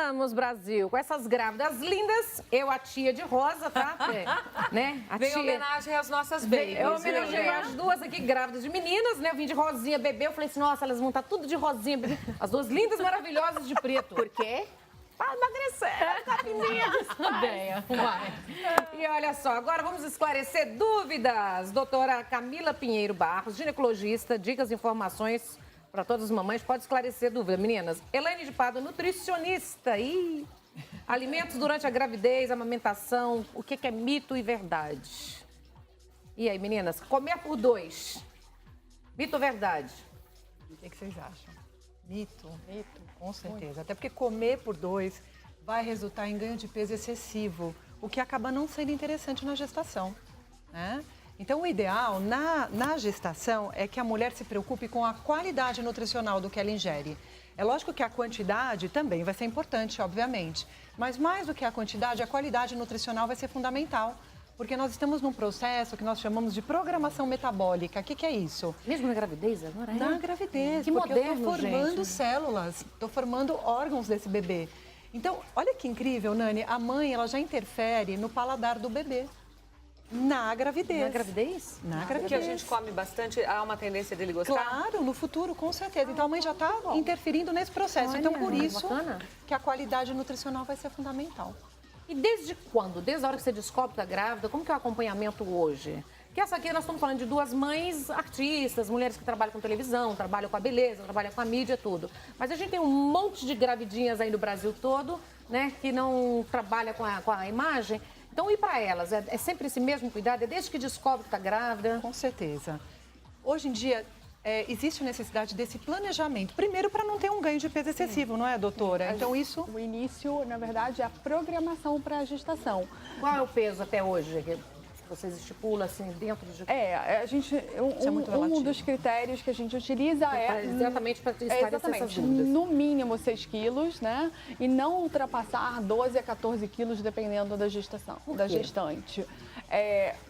Voltamos, Brasil, com essas grávidas lindas. Eu, a tia de rosa, tá? Né? A Vem tia... homenagem às nossas babies. Eu homenageei as duas aqui grávidas de meninas, né? Eu vim de rosinha bebê. Eu falei assim, nossa, elas vão estar tudo de rosinha bebê. As duas lindas, maravilhosas de preto. Por quê? Pra emagrecer, capinha de ideia. E olha só, agora vamos esclarecer dúvidas. Doutora Camila Pinheiro Barros, ginecologista, dicas e informações para todas as mamães. Pode esclarecer dúvidas, meninas. Elaine de Pádua, nutricionista. E alimentos durante a gravidez, amamentação, o que é mito e verdade? E aí, meninas, comer por 2, mito ou verdade? O que vocês acham? Mito? Mito, com certeza. Até porque comer por 2 vai resultar em ganho de peso excessivo, o que acaba não sendo interessante na gestação, né? Então, o ideal na gestação é que a mulher se preocupe com a qualidade nutricional do que ela ingere. É lógico que a quantidade também vai ser importante, obviamente, mas mais do que a quantidade, a qualidade nutricional vai ser fundamental. Porque nós estamos num processo que nós chamamos de programação metabólica. O que é isso? Mesmo na gravidez agora? Na gravidez, que porque moderno, eu estou formando gente. células, estou formando órgãos desse bebê. Então, olha que incrível, Nani, a mãe ela já interfere no paladar do bebê. Na gravidez. Na gravidez? Na gravidez. Porque a gente come bastante, há uma tendência dele gostar? Claro, no futuro, com certeza. Então, a mãe já está interferindo nesse processo. Olha, então, por isso bacana. que a qualidade nutricional vai ser fundamental. E desde quando? Desde a hora que você descobre que está grávida, como que é o acompanhamento hoje? Porque essa aqui nós estamos falando de duas mães artistas, mulheres que trabalham com televisão, trabalham com a beleza, trabalham com a mídia, tudo. Mas a gente tem um monte de gravidinhas aí no Brasil todo, né, que não trabalha com a imagem. Então, e para elas? É sempre esse mesmo cuidado? É desde que descobre que está grávida? Com certeza. Hoje em dia, existe necessidade desse planejamento. Primeiro, para não ter um ganho de peso excessivo, não é, doutora? Então, isso... O início, na verdade, é a programação para a gestação. Qual é o peso até hoje que vocês estipulam, assim, dentro de... A gente... Um dos critérios que a gente utiliza exatamente para esclarecer essas dúvidas. No mínimo 6 quilos, né? E não ultrapassar 12 a 14 quilos, dependendo da gestação, da gestante.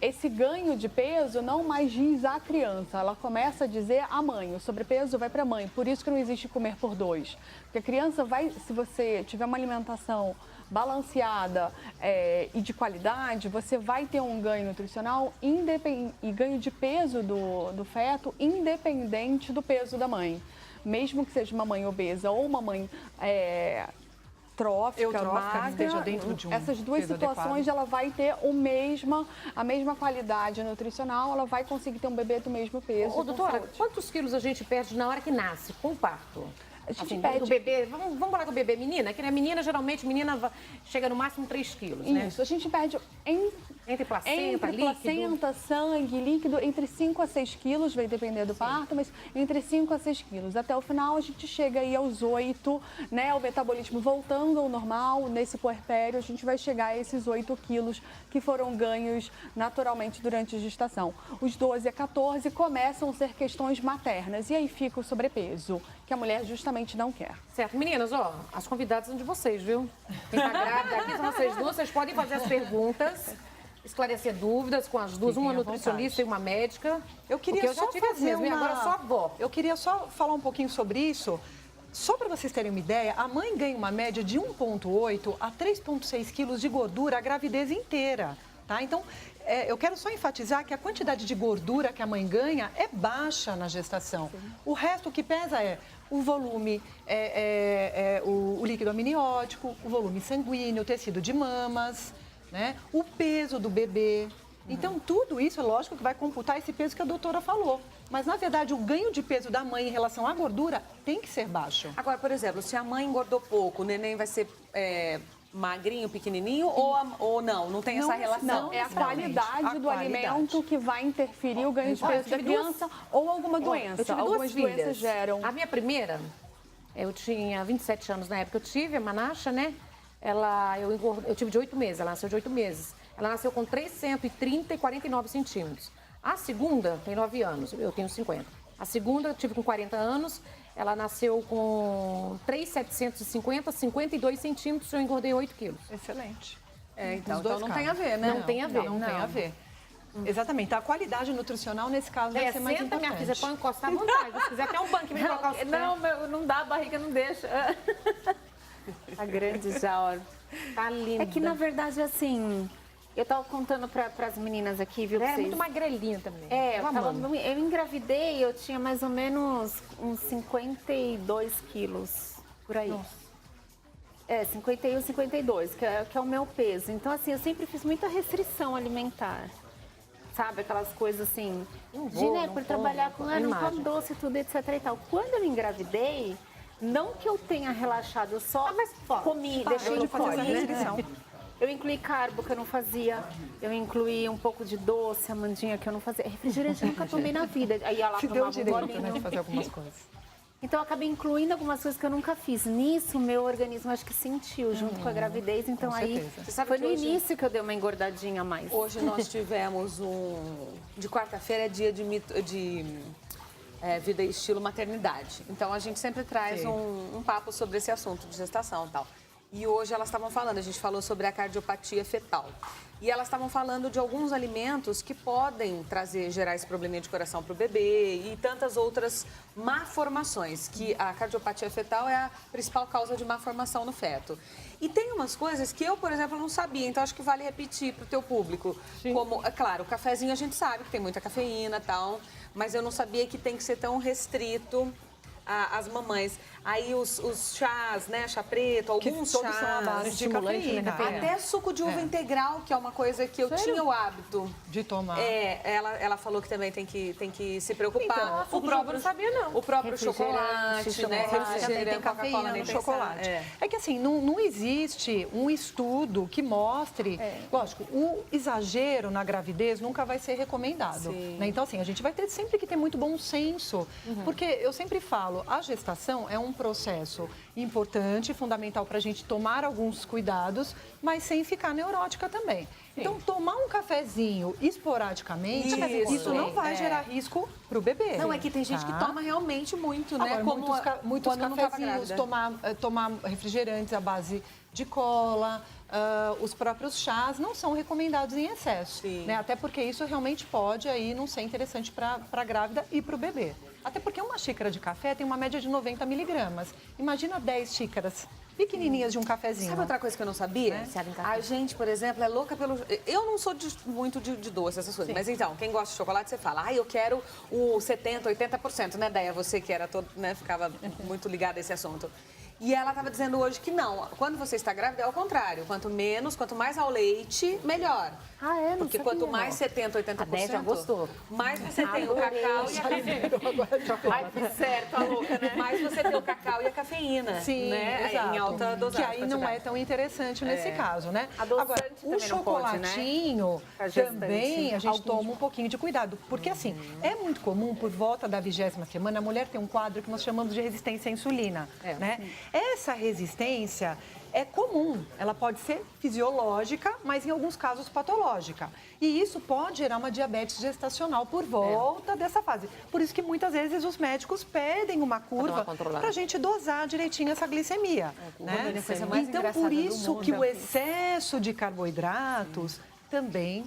Esse ganho de peso não mais diz à criança, ela começa a dizer à mãe, o sobrepeso vai para a mãe, por isso que não existe comer por 2. Porque a criança vai, se você tiver uma alimentação balanceada e de qualidade, você vai ter um ganho nutricional e ganho de peso do feto, independente do peso da mãe. Mesmo que seja uma mãe obesa ou uma mãe trófica, magra, esteja dentro de essas duas situações ela vai ter a mesma qualidade nutricional, ela vai conseguir ter um bebê do mesmo peso. Doutora, quantos quilos a gente perde na hora que nasce, com o parto? A gente assim, perde... o bebê, vamos falar com o bebê menina, que a menina, geralmente, chega no máximo 3 quilos, né? Isso, a gente perde entre placenta, sangue, líquido, entre 5 a 6 quilos, vai depender do parto, mas entre 5 a 6 quilos. Até o final, a gente chega aí aos 8, né? O metabolismo voltando ao normal, nesse puerpério, a gente vai chegar a esses 8 quilos que foram ganhos naturalmente durante a gestação. Os 12 a 14 começam a ser questões maternas, e aí fica o sobrepeso, que a mulher justamente não quer. Certo. Meninas, ó, as convidadas são de vocês, viu? Quem tá grávida aqui são vocês duas, vocês podem fazer as perguntas, esclarecer dúvidas com as duas, uma nutricionista e uma médica. Eu queria só fazer mesmo, e agora só avó. Eu queria só falar um pouquinho sobre isso. Só para vocês terem uma ideia, a mãe ganha uma média de 1,8 a 3,6 quilos de gordura a gravidez inteira, tá? Então, eu quero só enfatizar que a quantidade de gordura que a mãe ganha é baixa na gestação. Sim. O resto que pesa é o volume, o líquido amniótico, o volume sanguíneo, o tecido de mamas, né? O peso do bebê. Então, tudo isso, é lógico que vai computar esse peso que a doutora falou. Mas, na verdade, o ganho de peso da mãe em relação à gordura tem que ser baixo. Agora, por exemplo, se a mãe engordou pouco, o neném vai ser magrinho, pequenininho ou não? Não tem essa relação? Não, é a qualidade do alimento que vai interferir o ganho de peso da criança ou alguma doença. Eu tive Algumas doenças geram. A minha primeira, eu tinha 27 anos na época, eu tive a Manasha, né? Eu tive de 8 meses, ela nasceu de 8 meses. Ela nasceu com 330 e 49 centímetros. A segunda tem 9 anos, eu tenho 50. A segunda eu tive com 40 anos, ela nasceu com 3,750, 52 centímetros, eu engordei 8 quilos. Excelente. Então não tem a ver, né? Não tem a ver. Não tem a ver. Exatamente. A qualidade nutricional, nesse caso, vai ser mais senta, importante. minha filha, pode encostar à vontade. Se quiser até um banco, me colocar os pés. Não, não dá, a barriga não deixa. A grande Jaur. Tá linda. É que, na verdade, assim, eu tava contando para as meninas aqui, viu? pra É vocês. muito magrelinha também. É, Tô amando. eu engravidei, eu tinha mais ou menos uns 52 quilos, por aí. É, 51, 52, que é o meu peso. Então, assim, eu sempre fiz muita restrição alimentar. Sabe, aquelas coisas assim, por trabalhar com não come doce, tudo, etc e tal. Quando eu engravidei, não que eu tenha relaxado, eu só comi, deixei de fazer essa comer. restrição. Eu incluí carbo, que eu não fazia. Eu incluí um pouco de doce, amandinha, que eu não fazia. Refrigerante eu nunca tomei na vida. Aí ela Se deu tomava um direito, bolinho. né, de fazer algumas coisas. Então, eu acabei incluindo algumas coisas que eu nunca fiz. Nisso, meu organismo acho que sentiu, junto com a gravidez. Então, aí, certeza. Você sabe foi que no hoje- início que eu dei uma engordadinha a mais. Hoje nós tivemos de quarta-feira é dia de vida e estilo maternidade. Então a gente sempre traz um papo sobre esse assunto de gestação e tal. E hoje elas estavam falando, a gente falou sobre a cardiopatia fetal. E elas estavam falando de alguns alimentos que podem gerar esse probleminha de coração para o bebê e tantas outras malformações, que a cardiopatia fetal é a principal causa de malformação no feto. E tem umas coisas que eu, por exemplo, não sabia, então acho que vale repetir para o teu público. Como, é claro, o cafezinho a gente sabe que tem muita cafeína e tal, mas eu não sabia que tem que ser tão restrito às mamães. Aí os chás, né, chá preto, alguns todos chás. são à base de estimulante, né, cafeína. cafeína. Até suco de uva integral, que é uma coisa que eu tinha o hábito. De tomar. Ela falou que também tem que se preocupar. Então, suco de uva eu não sabia, não. O próprio Refrigerante, chocolate, né? chocolate. Refrigerante, Tem Coca-Cola, cafeína nem no pensar. chocolate. É que assim, não existe um estudo que mostre... Lógico, o exagero na gravidez nunca vai ser recomendado. Né? Então, assim, a gente vai ter sempre que ter muito bom senso. Porque eu sempre falo, a gestação é um processo importante, fundamental para a gente tomar alguns cuidados, mas sem ficar neurótica também. Então, tomar um cafezinho esporadicamente, isso não vai gerar risco para o bebê. Não, é que tem gente que toma realmente muito, né? Agora, muitos quando não tava cafezinhos, grávida. tomar refrigerantes à base de cola, os próprios chás não são recomendados em excesso. Né? Até porque isso realmente pode aí não ser interessante para a grávida e para o bebê. Até porque uma xícara de café tem uma média de 90 miligramas. Imagina 10 xícaras pequenininhas de um cafezinho. Sabe outra coisa que eu não sabia? Viciada em café. A gente, por exemplo, é louca pelo... Eu não sou muito de doce, essas coisas. Mas então, quem gosta de chocolate, você fala, eu quero o 70%, 80%, né, Deia? Você que era todo, né, ficava muito ligada a esse assunto. E ela estava dizendo hoje que não. Quando você está grávida, é o contrário. Quanto mais ao leite, melhor. Ah, é? Não Porque sabia, quanto mais 70%, 80%, A Déia já gostou. mais você tem o cacau e a cafeína. Ai, que certo, a louca, né? Mais você tem o cacau e a cafeína. Sim, né? exato. Em alta dosagem. Que aí não é tão interessante nesse caso, né? Adoçante Agora, o também não pode, né? chocolatinho Pra gestante. também a gente toma um pouquinho de cuidado. Porque assim, é muito comum, por volta da 20ª semana, a mulher tem um quadro que nós chamamos de resistência à insulina. Né? Essa resistência é comum, ela pode ser fisiológica, mas em alguns casos patológica. E isso pode gerar uma diabetes gestacional por volta dessa fase. Por isso que muitas vezes os médicos pedem uma curva para a gente dosar direitinho essa glicemia. Né? é a coisa mais Então, engraçada por do isso mundo, que o eu excesso de carboidratos também,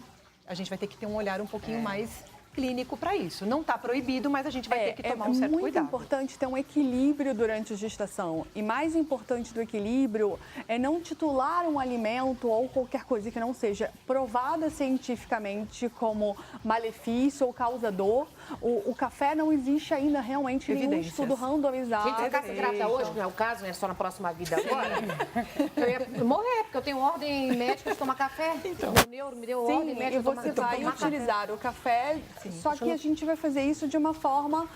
a gente vai ter que ter um olhar um pouquinho mais clínico para isso. Não está proibido, mas a gente vai ter que tomar um certo muito cuidado. importante ter um equilíbrio durante a gestação. E mais importante do equilíbrio é não titular um alimento ou qualquer coisa que não seja provada cientificamente como malefício ou causador. O café não existe ainda realmente nenhum Evidências. estudo randomizado. Gente, se eu ficasse grávida hoje, não é o caso, é só na próxima vida agora. Eu ia morrer, porque eu tenho ordem médica de tomar café. Meu neuro me deu ordem Sim, médica e de tomar você vai tomar café. utilizar o café, só que a gente vai fazer isso de uma forma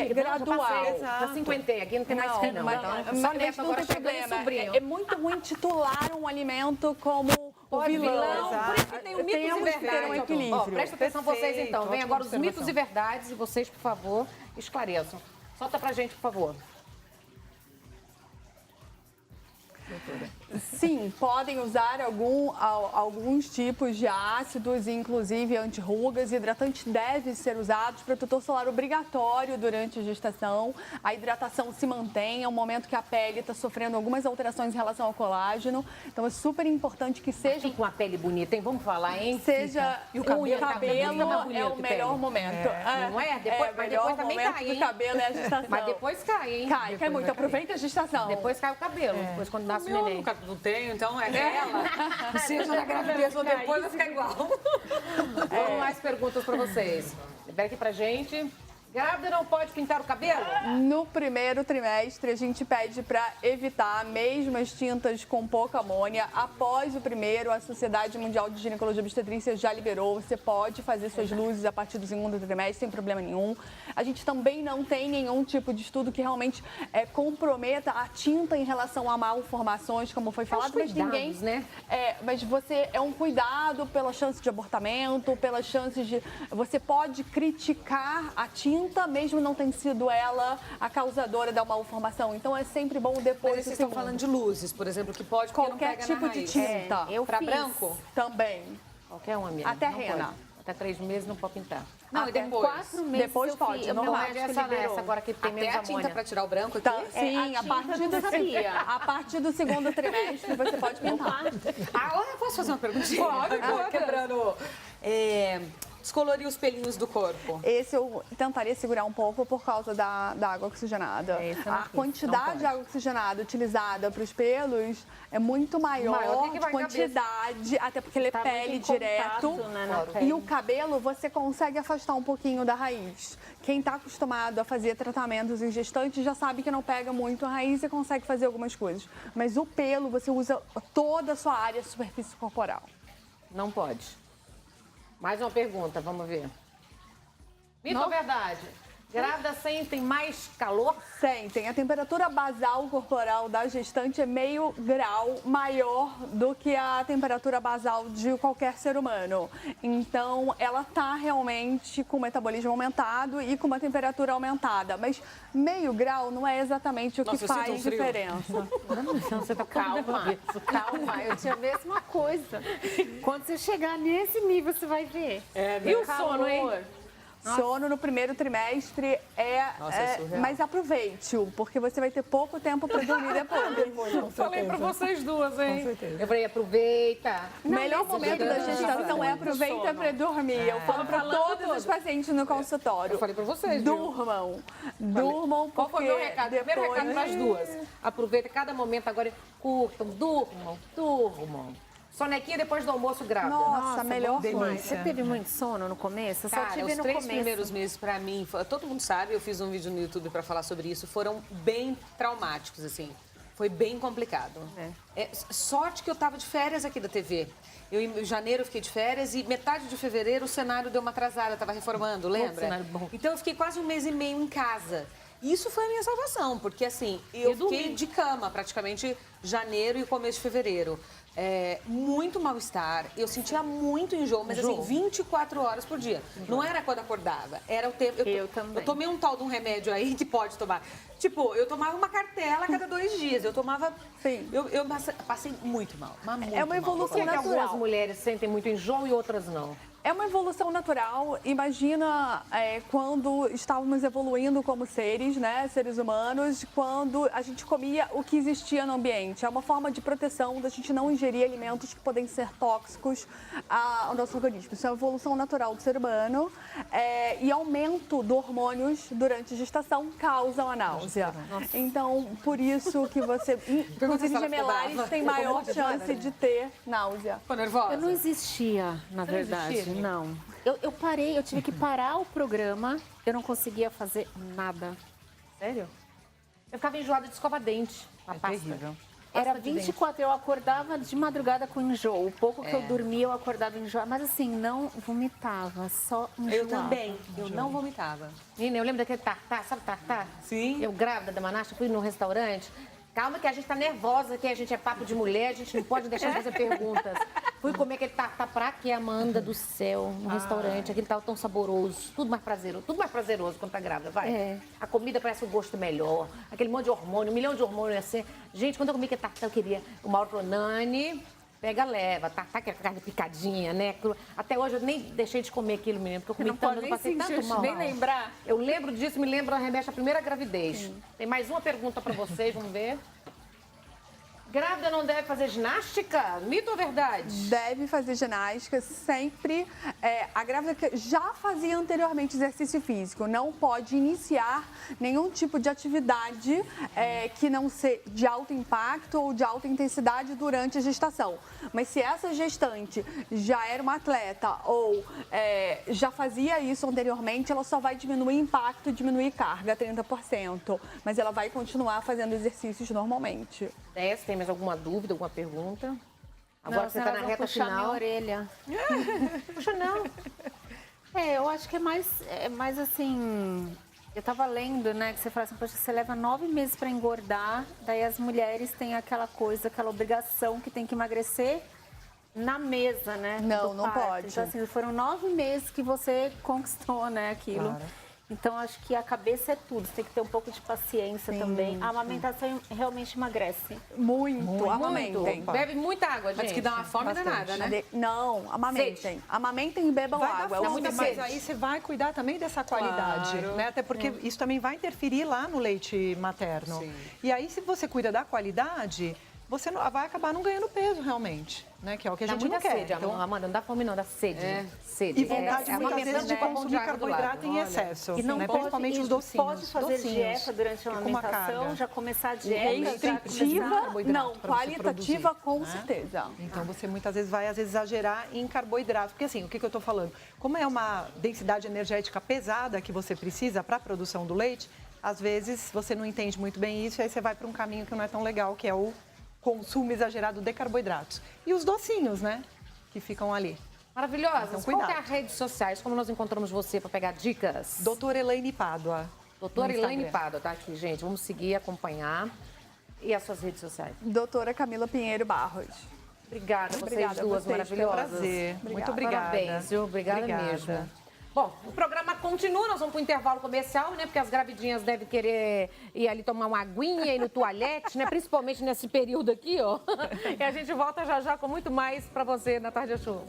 gradual. Já 50, aqui não tem mais fim, não. Mas, Então, só mas neto não agora tem chegando e problema. sobrinho. É muito ruim titular um alimento como o vilão. Por isso que tem o mitos e Temos que ter um verdades. equilíbrio. Ó, presta atenção vocês, então. Vem Perfeito, agora os ótima mitos observação. e verdades e vocês, por favor, esclareçam. Solta pra gente, por favor. Sim, podem usar alguns tipos de ácidos, inclusive anti-rugas. Hidratante deve ser usado, protetor solar obrigatório durante a gestação. A hidratação se mantém, é um momento que a pele está sofrendo algumas alterações em relação ao colágeno. Então é super importante que seja... Fica com a pele bonita, hein? Vamos falar, hein? Seja E o cabelo, cabelo é o melhor momento. Não é? Depois, mas depois também momento cai, do hein? cabelo é a gestação. Mas depois cai, hein? Cai Depois muito. vai Aproveita a gestação. Depois cai o cabelo, depois quando nasce o Eu neném. nunca não tenho, então é ela. Seja na gravidez ou depois, vai ficar igual. Vamos mais perguntas para vocês. Pega aqui pra gente. Grávida não pode pintar o cabelo? No primeiro trimestre, a gente pede para evitar mesmo as tintas com pouca amônia. Após o primeiro, a Sociedade Mundial de Ginecologia e Obstetrícia já liberou. Você pode fazer suas luzes a partir do segundo trimestre, sem problema nenhum. A gente também não tem nenhum tipo de estudo que realmente comprometa a tinta em relação a malformações, como foi falado. Mas ninguém, né? mas você é um cuidado pela chance de abortamento, pelas chances de... Você pode criticar a tinta, mesmo não tendo sido ela a causadora da malformação. Então é sempre bom depois... Mas vocês estão falando de luzes, por exemplo, que pode porque qualquer não pega tipo na de raiz. tinta. Eu Pra fiz. branco? Também. Qualquer uma, amiga. Até Não rena. pode. Até 3 meses não pode pintar. Não, e Até depois? 4 meses Depois eu pode, fiz. O normal. meu Mas médico liberou. essa agora que tem Até menos a tinta amônia. pra tirar o branco aqui? Tá, sim, a tinta eu sabia. a partir do segundo trimestre você pode pintar. Agora eu posso fazer uma perguntinha? Pode. Quebrando. Descolorir os pelinhos do corpo. Esse eu tentaria segurar um pouco por causa da água oxigenada. Esse eu não A fiz, quantidade não de água oxigenada utilizada para os pelos é muito maior, O que vai de na quantidade, até porque ele é Tá pele muito em direto. contato, né, na E pele. o cabelo você consegue afastar um pouquinho da raiz. Quem está acostumado a fazer tratamentos em gestante já sabe que não pega muito a raiz e consegue fazer algumas coisas. Mas o pelo você usa toda a sua área, superfície corporal. Não pode. Mais uma pergunta, vamos ver. Mito ou verdade? Grávidas sentem mais calor? Sentem. A temperatura basal corporal da gestante é meio grau maior do que a temperatura basal de qualquer ser humano. Então, ela está realmente com o metabolismo aumentado e com uma temperatura aumentada. Mas meio grau não é exatamente o que Nossa, eu sinto faz um frio. diferença. Não, você tá Calma, eu tinha a mesma coisa. Quando você chegar nesse nível, você vai ver. E o sono, hein? Sono no primeiro trimestre Nossa, é surreal. mas aproveite-o, porque você vai ter pouco tempo para dormir depois. Falei pra vocês duas, hein? Eu falei, aproveita. O melhor momento da dia gestação é aproveita para dormir. Eu falo para todos os pacientes no consultório. Eu falei pra vocês, viu? Durmam. Durmam, Qual foi o meu porque recado? Primeiro recado depois... pras duas. Aproveita cada momento agora, curtam, durmam. Sonequinha depois do almoço grávida. Nossa, melhor Mas você teve muito sono no começo? Eu só Cara, tive os no 3 começo. primeiros meses pra mim, todo mundo sabe, eu fiz um vídeo no YouTube pra falar sobre isso, foram bem traumáticos, assim. Foi bem complicado. Sorte que eu tava de férias aqui da TV. Em janeiro eu fiquei de férias e metade de fevereiro o cenário deu uma atrasada, eu tava reformando, lembra? cenário bom. Então eu fiquei quase 1 mês e meio em casa. Isso foi a minha salvação, porque assim, eu fiquei de cama praticamente janeiro e começo de fevereiro. Muito mal-estar, eu sentia muito enjoo, mas assim, 24 horas por dia. Não era quando acordava, era o tempo. Eu também. Eu tomei um tal de um remédio aí que pode tomar. Tipo, eu tomava uma cartela a cada 2 dias. Eu tomava. Sim. Eu passei muito mal. Mas muito É uma mal. evolução Por que natural. algumas mulheres sentem muito enjoo e outras não? É uma evolução natural. Imagina quando estávamos evoluindo como seres, né, seres humanos, quando a gente comia o que existia no ambiente. É uma forma de proteção da gente não ingerir alimentos que podem ser tóxicos ao nosso organismo. Isso é uma evolução natural do ser humano. E aumento de hormônios durante a gestação causam a náusea. Então, por isso que você, inclusive se ela ficou gemelares, brava. tem maior chance de ter náusea. Ficou nervosa? Eu não existia, na verdade, não. Eu parei, eu tive que parar o programa, eu não conseguia fazer nada. Sério? Eu ficava enjoada de escova dente. A pasta. terrível. Era Pasta de dente. 24, eu acordava de madrugada com enjoo. O pouco que eu dormia, eu acordava enjoada. Mas assim, não vomitava, só enjoava. Eu também. Eu não vomitava. Menina, eu lembro daquele tartar, sabe tartar? Sim. Eu grávida da Manasha, fui no restaurante. Calma que a gente tá nervosa, que a gente é papo de mulher, a gente não pode deixar de fazer perguntas. Fui comer aquele tartar pra quê, Amanda do céu, no restaurante, aquele tal tão saboroso, tudo mais prazeroso quando tá grávida, vai. É. A comida parece um gosto melhor, aquele monte de hormônio, 1 milhão de hormônios assim. Gente, quando eu comi aquele tartar, eu queria. O Mauro falou, Nani, pega, leva, tartar que é carne picadinha, né? Até hoje eu nem deixei de comer aquilo, menino, porque eu comi Não tanto, pode eu nem passei sentir, tanto mal. nem lembrar. Eu lembro disso, me lembra, remete à primeira gravidez. Tem mais uma pergunta pra vocês, vamos ver. Grávida não deve fazer ginástica? Mito ou verdade? Deve fazer ginástica sempre. A grávida que já fazia anteriormente exercício físico não pode iniciar nenhum tipo de atividade que não seja de alto impacto ou de alta intensidade durante a gestação. Mas se essa gestante já era uma atleta ou já fazia isso anteriormente, ela só vai diminuir impacto, diminuir carga 30%. Mas ela vai continuar fazendo exercícios normalmente. Tem mais alguma dúvida, alguma pergunta? Agora Não, que você senão tá na elas vão reta puxar minha final. orelha. Puxa, não. Eu acho que é mais assim. Eu tava lendo, né, que você fala assim, poxa, você leva 9 meses para engordar, daí as mulheres têm aquela coisa, aquela obrigação que tem que emagrecer na mesa, né? Não, do não parto. pode. Então, assim, foram 9 meses que você conquistou, né, aquilo. Claro. Então, acho que a cabeça é tudo. Você tem que ter um pouco de paciência também. A amamentação realmente emagrece. Muito, amamentem. Bebe muita água, gente. Mas que dá uma fome danada, né? Não, amamentem. Amamentem e bebam Vai água. dar É o fome, muita mas sede. aí você vai cuidar também dessa qualidade, né? Até porque isso também vai interferir lá no leite materno. Sim. E aí, se você cuida da qualidade, você vai acabar não ganhando peso realmente, né? Que é o que a Dá gente muita não quer. sede, Então, Amanda, não dá fome não, dá sede. Sede. e vontade muitas amamentando vezes de com um pão consumir água do carboidrato lado. em excesso, E não né? pode, Principalmente os e docinhos. pode fazer docinhos, dieta durante a fica uma amamentação, carga. já começar a dieta. já restritiva, carboidrato não, pra você qualitativa produzir, com né? certeza. Então você muitas vezes vai exagerar em carboidrato. Porque assim, o que eu estou falando? Como é uma densidade energética pesada que você precisa para a produção do leite, às vezes você não entende muito bem isso e aí você vai para um caminho que não é tão legal, que é o consumo exagerado de carboidratos. E os docinhos, né? Que ficam ali. Maravilhosa. Então, Qual que é cuidado. as redes sociais? Como nós encontramos você para pegar dicas? Doutora Elaine Pádua. Doutora no Elaine Instagram. Pádua, tá aqui, gente. Vamos seguir, acompanhar. E as suas redes sociais? Doutora Camila Pinheiro Barros. Obrigada, vocês Obrigada a duas vocês, maravilhosas. Prazer. Muito obrigada. Parabéns, viu? Obrigada mesmo. Bom, o programa continua, nós vamos para o intervalo comercial, né? Porque as gravidinhas devem querer ir ali tomar uma aguinha, ir no toalete, né? Principalmente nesse período aqui, ó. E a gente volta já já com muito mais para você na Tarde Show.